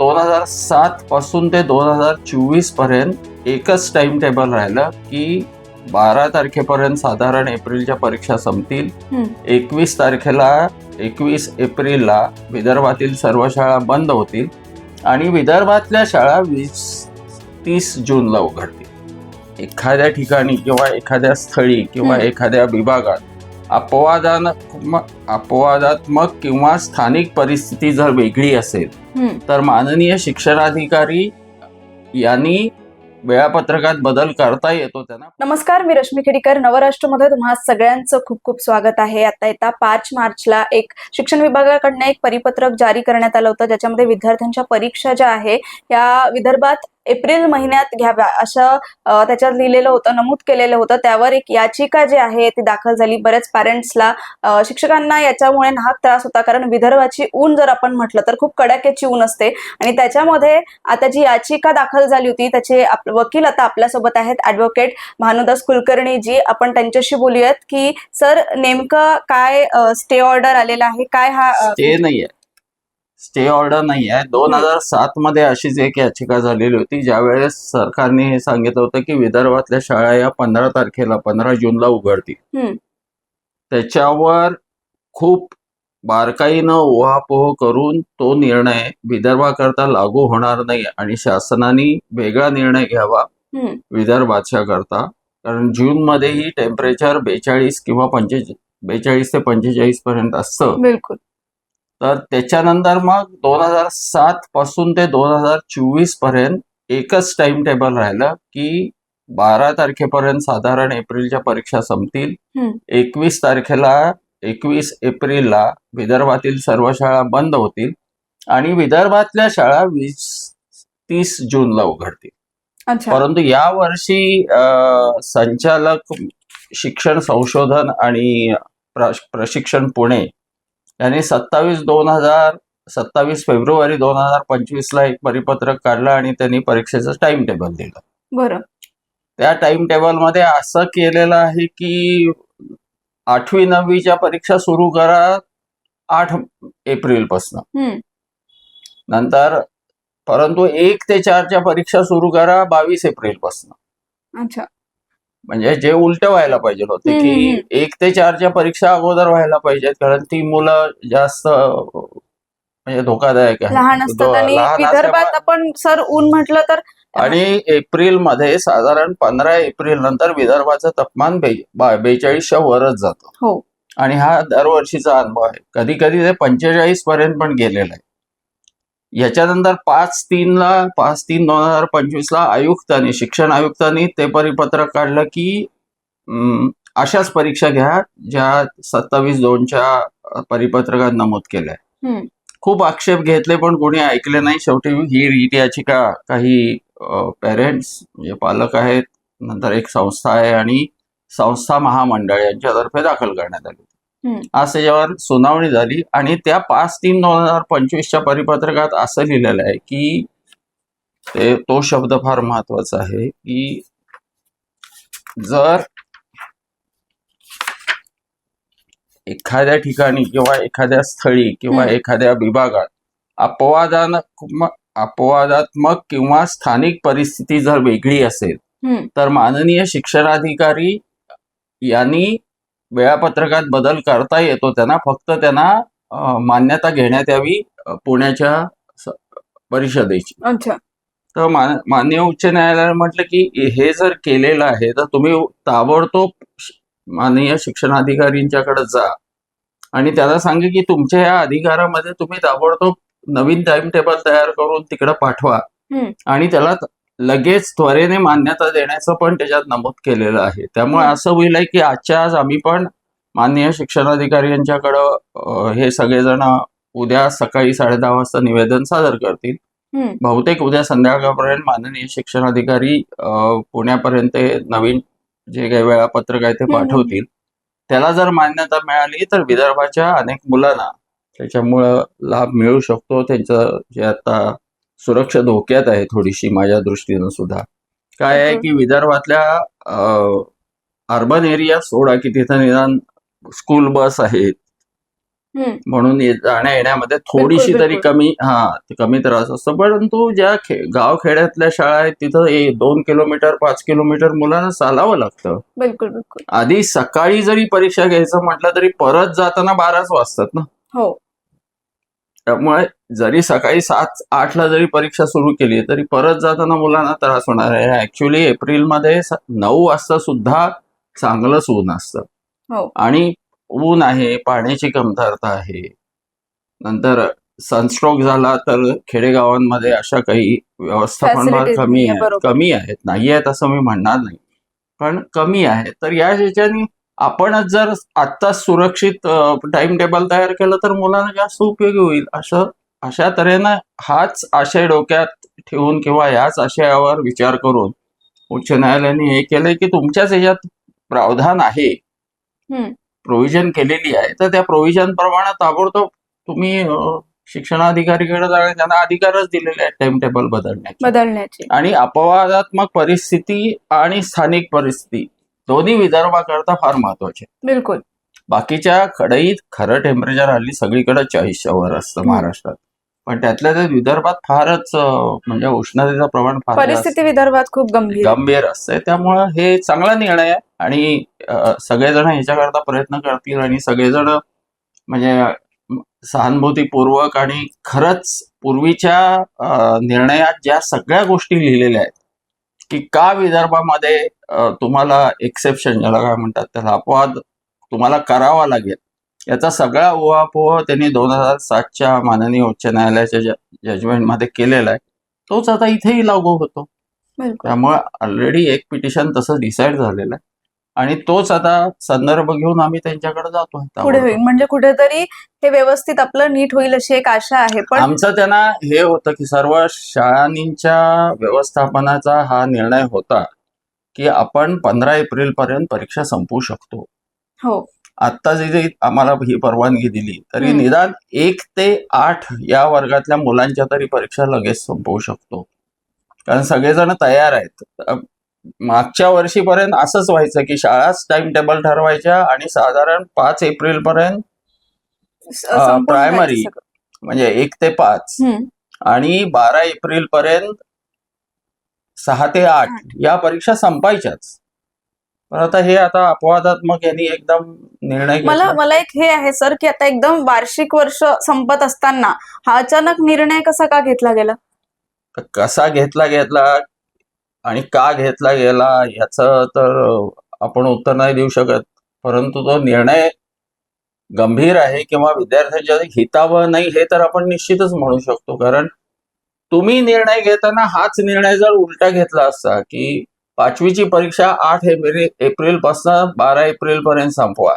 2007 पासून ते 2024 पर्यंत एकच टाइम टेबल राहिलं की 12 तारखेपर्यंत साधारण एप्रिलच्या परीक्षा संपतील. 21 एप्रिलला विदर्भातील सर्व शाळा बंद होतील आणि विदर्भातल्या शाळा 20-30 जूनला उघडतील. एखाद्या ठिकाणी किंवा एखाद्या स्थळी किंवा एखाद्या विभागात अपवादात्मक किंवा स्थानिक परिस्थिती जर वेगळी असेल तर माननीय शिक्षणाधिकारी यांनी वेळापत्रकात बदल करता येतो त्यांना. नमस्कार, मी रश्मी खेडीकर. नवराष्ट्रमध्ये तुम्हा सगळ्यांचं खूप खूप स्वागत आहे. आता येता 5 मार्चला एक शिक्षण विभागाकडनं एक परिपत्रक जारी करण्यात आलं होतं, ज्याच्यामध्ये विद्यार्थ्यांच्या परीक्षा ज्या आहे या विदर्भात एप्रिल महिन्यात घ्याव्या असं त्याच्यात लिहिलेलं होतं, नमूद केलेलं होतं. त्यावर एक याचिका जी आहे ती दाखल झाली. बऱ्याच पॅरेंट्सला, शिक्षकांना याच्यामुळे नाहक त्रास होता, कारण विदर्भाची ऊन जर आपण म्हटलं तर खूप कडाक्याची ऊन असते. आणि त्याच्यामध्ये आता जी याचिका दाखल झाली होती त्याचे वकील आता आपल्यासोबत आहेत, ॲडव्होकेट भानुदास कुलकर्णी जी. आपण त्यांच्याशी बोलूयात की सर नेमकं काय स्टे ऑर्डर आलेला आहे, काय हा स्टे ऑर्डर नाही आहे. 2007 मध्ये अशीच एक याचिका झालेली होती, ज्यावेळेस सरकारने हे सांगितलं होतं की विदर्भातल्या शाळा या 15 जूनला उघडतील. त्याच्यावर खूप बारकाईनं उहापोह करून तो निर्णय विदर्भाकरता लागू होणार नाही आणि शासनाने वेगळा निर्णय घ्यावा विदर्भाच्या करता, कारण जून मध्येही टेम्परेचर 42 किंवा 42 ते 45 पर्यंत असतं. बिलकुल. तर त्याच्यानंतर मग 2007 पासून ते 2024 पर्यंत एकच टाइम टेबल राहिलं की 12 तारखेपर्यंत साधारण एप्रिलच्या परीक्षा संपतील. 21 एप्रिलला विदर्भातील सर्व शाळा बंद होतील आणि विदर्भातल्या शाळा 20-30 जूनला उघडतील. परंतु या वर्षी संचालक शिक्षण संशोधन आणि प्रशिक्षण पुणे यांनी 27 फेब्रुवारी 2025 ला एक परिपत्रक काढलं आणि त्यांनी परीक्षेचं टाइम टेबल दिलं. बरं. त्या टाइम टेबल मध्ये असं केलेलं आहे की 8वी 9वीच्या परीक्षा सुरू करा 8 एप्रिल पासून, नंतर परंतु 1 ते 4च्या परीक्षा सुरू करा 22 एप्रिल पासून. अच्छा. म्हणजे जे उलट व्हायला पाहिजे होते की 1 ते 4च्या परीक्षा अगोदर व्हायला पाहिजेत, कारण ती मुलं जास्त म्हणजे धोकादायक आहे, लहान असतात. आणि विदर्भात आपण सर ऊन म्हटलं तर, आणि एप्रिल मध्ये साधारण 15 एप्रिल नंतर विदर्भाचं तापमान 42च्या वरच जातं. हो. आणि हा दरवर्षीचा अनुभव आहे. कधी कधी ते 45 पर्यंत पण गेलेलं आहे. याच्यानंतर 5/3/2025 ला शिक्षण आयुक्तांनी ते परिपत्रक काढलं की अशाच परीक्षा घ्या ज्या 27/2च्या परिपत्रकात नमूद केलंय. खूप आक्षेप घेतले पण कोणी ऐकले नाही. शेवटी ही रीट याचिका काही पेरेंट्स म्हणजे पालक आहेत, नंतर एक संस्था आहे आणि संस्था महामंडळ यांच्यातर्फे दाखल करण्यात आली. आज त्याच्यावर सुनावणी झाली आणि त्या 5/3/2025च्या परिपत्रकात असं लिहिलेलं आहे की तो शब्द फार महत्वाचा आहे की जर एखाद्या ठिकाणी किंवा एखाद्या स्थळी किंवा एखाद्या विभागात अपवादात्मक किंवा स्थानिक परिस्थिती जर वेगळी असेल तर माननीय शिक्षणाधिकारी यांनी वेळापत्रकात बदल करता येतो त्यांना. फक्त त्यांना मान्यता घेण्यात यावी पुण्याच्या परिषदेची. तर माननीय उच्च न्यायालयाने म्हटलं की हे जर केलेलं आहे तर तुम्ही ताबडतोब माननीय शिक्षणाधिकारींच्याकडे जा आणि त्याला सांगा की तुमच्या या अधिकारामध्ये तुम्ही ताबडतोब नवीन टाइम टेबल तयार करून तिकडे पाठवा आणि त्याला लगेच त्वरेने मान्यता देण्याचं पण त्याच्यात नमूद केलेलं आहे. त्यामुळे असं होईल की आजच्या आज आम्ही पण माननीय शिक्षणाधिकारी यांच्याकडं हे सगळेजण उद्या सकाळी 10:30 वाजता निवेदन सादर करतील. बहुतेक उद्या संध्याकाळपर्यंत माननीय शिक्षणाधिकारी पुण्यापर्यंत नवीन जे काही वेळापत्रक आहे ते पाठवतील. त्याला जर मान्यता मिळाली तर विदर्भाच्या अनेक मुलांना त्याच्यामुळं लाभ मिळू शकतो. त्यांचं जे आता सुरक्षा धोक्यात आहे थोडीशी माझ्या दृष्टीनं सुद्धा. काय आहे की विदर्भातल्या अर्बन एरिया सोडा की तिथं निदान स्कूल बस आहेत, म्हणून जाण्या येण्यामध्ये थोडीशी तरी कमी त्रास असतो. परंतु ज्या गाव खेड्यातल्या शाळा आहेत तिथं 2 किलोमीटर 5 किलोमीटर मुलांना चालावं लागतं. बिलकुल बिलकुल. आधी सकाळी जरी परीक्षा घ्यायचं म्हटलं तरी परत जाताना 12च वाजतात ना. हो. त्यामुळे जरी सकाळी 7-8 ला जरी परीक्षा सुरू केली तरी परत जाताना मुलांना त्रास होणार आहे. ऍक्च्युली एप्रिलमध्ये 9 वाजता सुद्धा चांगलंच ऊन असतं आणि ऊन आहे, पाण्याची कमतरता आहे. नंतर सनस्ट्रोक झाला तर खेडेगावांमध्ये अशा काही व्यवस्थापन कमी आहेत. नाही आहेत असं मी म्हणणार नाही, पण कमी आहे. तर या ह्याच्यानी आपणच जर आत्ताच सुरक्षित टाइम टेबल तयार केलं तर मुलांना जास्त उपयोगी होईल. अशा तऱ्हेनं हाच आशय डोक्यात ठेवून किंवा याच आशयावर विचार करून उच्च न्यायालयाने हे केलंय की तुमच्याच ह्याच्यात प्रावधान आहे, प्रोव्हिजन केलेली आहे, तर त्या प्रोव्हिजन प्रमाणे ताबडतोब तुम्ही शिक्षणाधिकारीकडे जाणे त्यांना अधिकारच दिलेले आहेत टाइम टेबल बदलण्याचे. आणि अपवादात्मक परिस्थिती आणि स्थानिक परिस्थिती दोन्ही विदर्भाकरता फार महत्वाचे. बिलकुल. बाकीच्या कडईत खरं टेम्परेचर हल्ली सगळीकडे 40च्या वर असतं महाराष्ट्रात, पण त्यातल्या त्यात विदर्भात फारच म्हणजे उष्णतेचं प्रमाण फार परिस्थिती विदर्भात खूप गंभीर असते. त्यामुळं हे चांगला निर्णय आहे आणि सगळेजण ह्याच्याकरता प्रयत्न करतील आणि सगळेजण म्हणजे सहानुभूतीपूर्वक आणि खरंच पूर्वीच्या निर्णयात ज्या सगळ्या गोष्टी लिहिलेल्या आहेत की का विदर्भामध्ये तुम्हाला एक्सेप्शन ज्याला काय म्हणतात त्याला अपवाद तुम्हाला करावा लागेल, याचा सगळा उहापोह त्यांनी 2007च्या माननीय उच्च न्यायालयाच्या जजमेंटमध्ये केलेला आहे. तोच आता इथेही लागू होतो. त्यामुळे ऑलरेडी एक पिटिशन तसं डिसाईड झालेलं आहे आणि तोच आता संदर्भ घेऊन आम्ही त्यांच्याकडे जातो. पुढे होईल म्हणजे कुठेतरी हे व्यवस्थित आपलं नीट होईल अशी एक आशा आहे. पण आमचं त्यांना हे होतं की सर्व शाळांच्या व्यवस्थापनाचा हा निर्णय होता की आपण 15 एप्रिल पर्यंत परीक्षा संपवू शकतो. हो. आत्ता जरी आम्हाला ही परवानगी दिली तरी निदान 1 ते 8 या वर्गातल्या मुलांच्या तरी परीक्षा लगेच संपवू शकतो, कारण सगळेजण तयार आहेत. मागच्या वर्षीपर्यंत असंच व्हायचं की शाळाच टाइम टेबल ठरवायच्या आणि साधारण 5 एप्रिल पर्यंत प्रायमरी म्हणजे 1 ते 5 आणि 12 एप्रिल पर्यंत 6 ते 8 या परीक्षा संपायच्याच. पण आता अपवादात्मक यांनी एकदम निर्णय घेतला. मला एक हे आहे सर की आता एकदम वार्षिक वर्ष संपत असताना हा अचानक निर्णय कसा का घेतला गेला? कसा घेतला आणि का घेतला गेला याचं तर आपण उत्तर नाही देऊ शकत, परंतु तो निर्णय गंभीर आहे किंवा विद्यार्थ्यांच्या हितावह नाही हे तर आपण निश्चितच म्हणू शकतो. कारण तुम्ही निर्णय घेताना हाच निर्णय जर उलटा घेतला असता की 5वीची परीक्षा 8 एप्रिल पासून 12 एप्रिल पर्यंत संपवा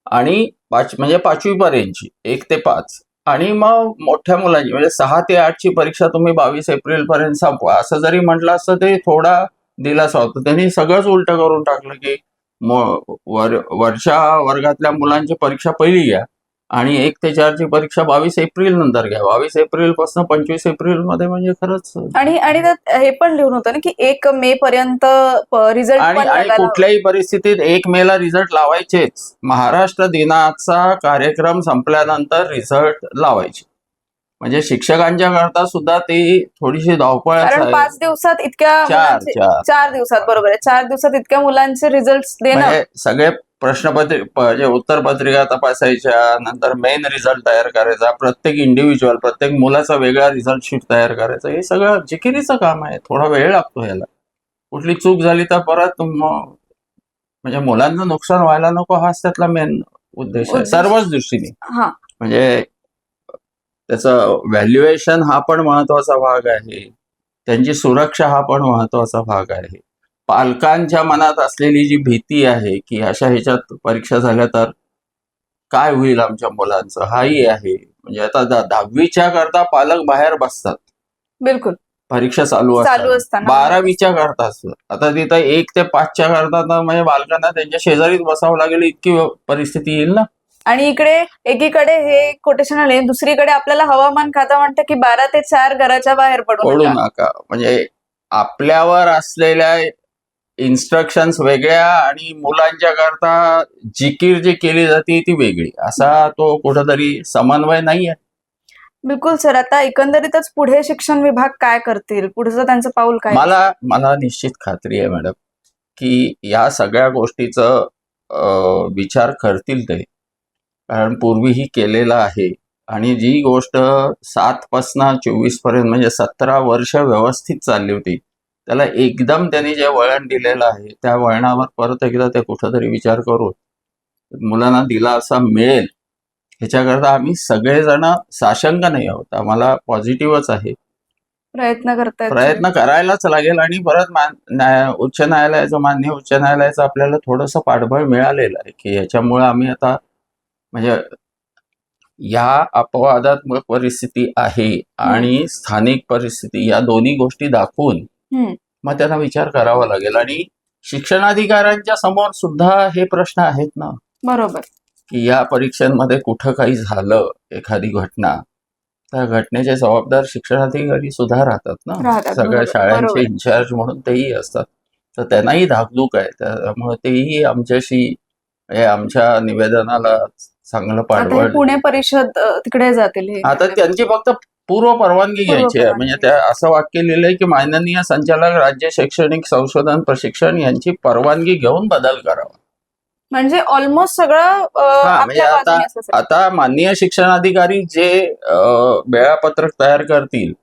आणि म्हणजे 5वी पर्यंतची 1 ते 5 आणि मग मोठ्या मुलांची म्हणजे 6 ते 8 ची परीक्षा तुम्ही 22 एप्रिल पर्यंत संपवा, असं जरी म्हटलं असतं ते थोडा दिलासा होता. त्यांनी सगळंच उलट करून टाकलं की वरच्या वर्गातल्या मुलांची परीक्षा पहिली घ्या आणि 1 ते 4 ची परीक्षा 22 एप्रिल नंतर घ्या. 22 एप्रिल पासून 25 एप्रिल मध्ये म्हणजे खरंच आणि त्यात हे पण लिहून होतं ना की 1 मे पर्यंत रिझल्ट आणि कुठल्याही परिस्थितीत 1 मे ला रिझल्ट लावायचेच. महाराष्ट्र दिनाचा कार्यक्रम संपल्यानंतर रिझल्ट लावायचे. म्हणजे शिक्षकांच्या करता सुद्धा ती थोडीशी धावपळ आहे. कारण 5 दिवसात इतक्या 4 दिवसात बरोबर आहे 4 दिवसात इतक्या मुलांचे रिझल्ट देणं, सगळे प्रश्नपत्रिका उत्तरपत्रिका तपासायच्या, नंतर मेन रिझल्ट तयार करायचा, प्रत्येक इंडिव्हिज्युअल प्रत्येक मुलाचा वेगळा रिझल्ट शीट तयार करायचा, हे सगळं जिकिरीचं काम आहे. थोडा वेळ लागतो ह्याला. कुठली चूक झाली तर परत म्हणजे मुलांना नुकसान व्हायला नको हाच त्यातला मेन उद्देश आहे सर्वच दृष्टीने. म्हणजे त्याचं व्हॅल्युएशन हा पण महत्वाचा भाग आहे, त्यांची सुरक्षा हा पण महत्वाचा भाग आहे. पालकांच्या मनात असलेली जी भीती आहे की अशा ह्याच्यात परीक्षा झाल्या तर काय होईल आमच्या मुलांचं, हाही आहे. म्हणजे आता 10वीच्या करता पालक बाहेर बसतात. बिलकुल. परीक्षा चालू असताना 12वीच्या करता असतं. आता तिथं 1 ते 5च्या करता म्हणजे बालकांना त्यांच्या शेजारीच बसावं लागेल इतकी परिस्थिती येईल ना. आणि इकडे एकीकडे हे कोटेशन आले, दुसरीकडे आपल्याला हवामान खाता म्हणतं की 12 ते 4 घराच्या बाहेर पडू नका. म्हणजे आपल्यावर असलेल्या इन्स्ट्रक्शन्स वेगळ्या आणि मुलांच्या करता जिकीर जी केली जाते ती वेगळी, असा तो कुठंतरी समन्वय नाहीये. बिलकुल सर. आता एकंदरीतच पुढे शिक्षण विभाग काय करतील, पुढचं त्यांचं पाऊल काय? मला निश्चित खात्री आहे मॅडम की या सगळ्या गोष्टीचं विचार करतील ते, कारण पूर्वीही केलेलं आहे. आणि जी गोष्ट 7 पासून 24 पर्यंत म्हणजे 17 वर्ष व्यवस्थित चालली होती, त्याला एकदम त्यांनी जे वळण दिलेलं आहे त्या वळणावर परत एकदा ते कुठंतरी विचार करून मुलांना दिलासा मिळेल ह्याच्याकरता आम्ही सगळेजण साशंक नाही आहोत. आम्हाला पॉझिटिव्हच आहे. प्रयत्न करायलाच लागेल. आणि परत उच्च न्यायालयाचं मान्य उच्च न्यायालयाचं आपल्याला थोडंसं पाठबळ मिळालेलं आहे की याच्यामुळे आम्ही आता म्हणजे या अपवादात्मक परिस्थिती आहे आणि स्थानिक परिस्थिती या दोन्ही गोष्टी दाखवून मग त्यांना विचार करावा लागेल. आणि शिक्षणाधिकाऱ्यांच्या समोर सुद्धा हे प्रश्न आहेत ना, बरोबर, की या परीक्षांमध्ये कुठं काही झालं एखादी घटना, त्या घटनेचे जबाबदार शिक्षणाधिकारी सुद्धा राहतात ना, सगळ्या शाळांचे इन्चार्ज म्हणून तेही असतात, तर त्यांनाही धाकधूक आहे. त्यामुळे तेही आमच्याशी आमच्या निवेदनाला चांगलं पाठबळ. पुणे परिषद तिकडे जातील. आता त्यांची फक्त पूर्व परवानगी घ्यायची आहे. म्हणजे त्या असं वाक्य लिहिलंय की माननीय संचालक राज्य शैक्षणिक संशोधन प्रशिक्षण यांची परवानगी घेऊन बदल करावा. म्हणजे ऑलमोस्ट सगळं म्हणजे आता माननीय शिक्षणाधिकारी जे वेळापत्रक तयार करतील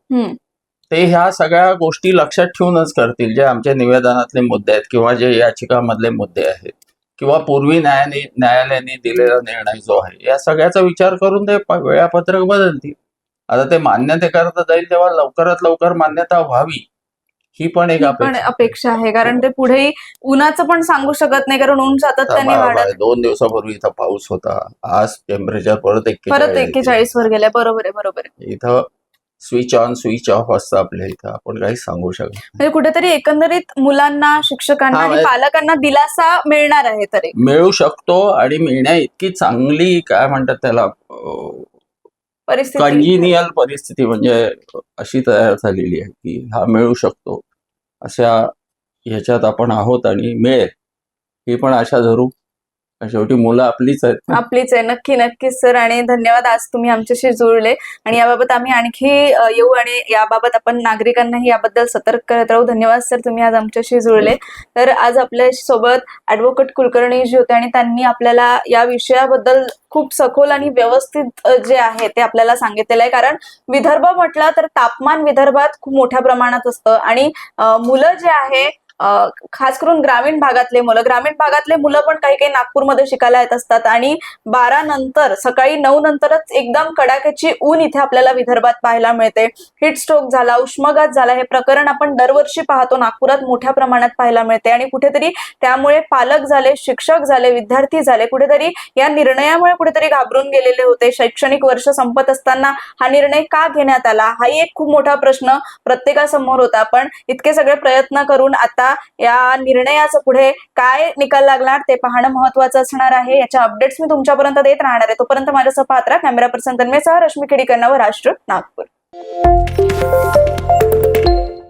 ते ह्या सगळ्या गोष्टी लक्षात ठेवूनच करतील, जे आमच्या निवेदनातले मुद्दे आहेत किंवा जे याचिकामधले मुद्दे आहेत किंवा पूर्वी न्यायालयाने दिलेला निर्णय जो आहे, या सगळ्याचा विचार करून ते वेळापत्रक बदलतील. आता ते मान्यतेकरता जाईल तेव्हा लवकरात लवकर मान्यता व्हावी ही पण एक अपेक्षा आहे. कारण ते पुढे उन्हाचं पण सांगू शकत नाही, कारण ऊन सातत्याने वाढत. 2 दिवसापूर्वी इथं पाऊस होता, आज टेम्परेचर परत 41 वर गेलाय. बरोबर आहे. इथं स्विच ऑन स्विच ऑफ असतं आपल्या इथं, आपण काही सांगू शकत. म्हणजे कुठेतरी एकंदरीत मुलांना, शिक्षकांना आणि पालकांना दिलासा मिळणार आहे, तरी मिळू शकतो. आणि मिळण्या इतकी चांगली काय म्हणतात त्याला कंजिनियल परिस्थिती म्हणजे अशी तयार झालेली आहे की हा मिळू शकतो, अशा ह्याच्यात आपण आहोत आणि मिळेल ही पण आशा धरू. शेवटी मुलं आपलीच आहे. नक्कीच सर. आणि धन्यवाद, आज तुम्ही आमच्याशी जुळले आणि याबाबत आम्ही आणखी येऊ आणि याबाबत आपण नागरिकांनाही याबद्दल सतर्क करत राहू. धन्यवाद सर, तुम्ही आज आमच्याशी जुळले. तर आज आपल्या सोबत ऍडव्होकेट कुलकर्णी जी होते आणि त्यांनी आपल्याला या विषयाबद्दल खूप सखोल आणि व्यवस्थित जे आहे ते आपल्याला सांगितलेलं आहे. कारण विदर्भ म्हटलं तर तापमान विदर्भात खूप मोठ्या प्रमाणात असतं आणि मुलं जे आहे खास करून ग्रामीण भागातले मुलं पण काही नागपूरमध्ये शिकायला येत असतात आणि 12 नंतर सकाळी 9 नंतरच एकदम कडाक्याची ऊन इथे आपल्याला विदर्भात पाहायला मिळते. हिट स्ट्रोक झाला, उष्माघात झाला, हे प्रकरण आपण दरवर्षी पाहतो, नागपुरात मोठ्या प्रमाणात पाहायला मिळते. आणि कुठेतरी त्यामुळे पालक झाले, शिक्षक झाले, विद्यार्थी झाले, कुठेतरी या निर्णयामुळे कुठेतरी घाबरून गेलेले होते. शैक्षणिक वर्ष संपत असताना हा निर्णय का घेण्यात आला, हाही एक खूप मोठा प्रश्न प्रत्येकासमोर होता. पण इतके सगळे प्रयत्न करून आता या निर्णयाचं पुढे काय निकाल लागणार ते पाहणं महत्वाचं असणार आहे. याच्या अपडेट्स मी तुमच्यापर्यंत देत राहणार आहे. तोपर्यंत माझ्यासह पाहत राहा. कॅमेरा पर्सन तन्मयसह रश्मी खेडीकर, नवराष्ट्र, नागपूर.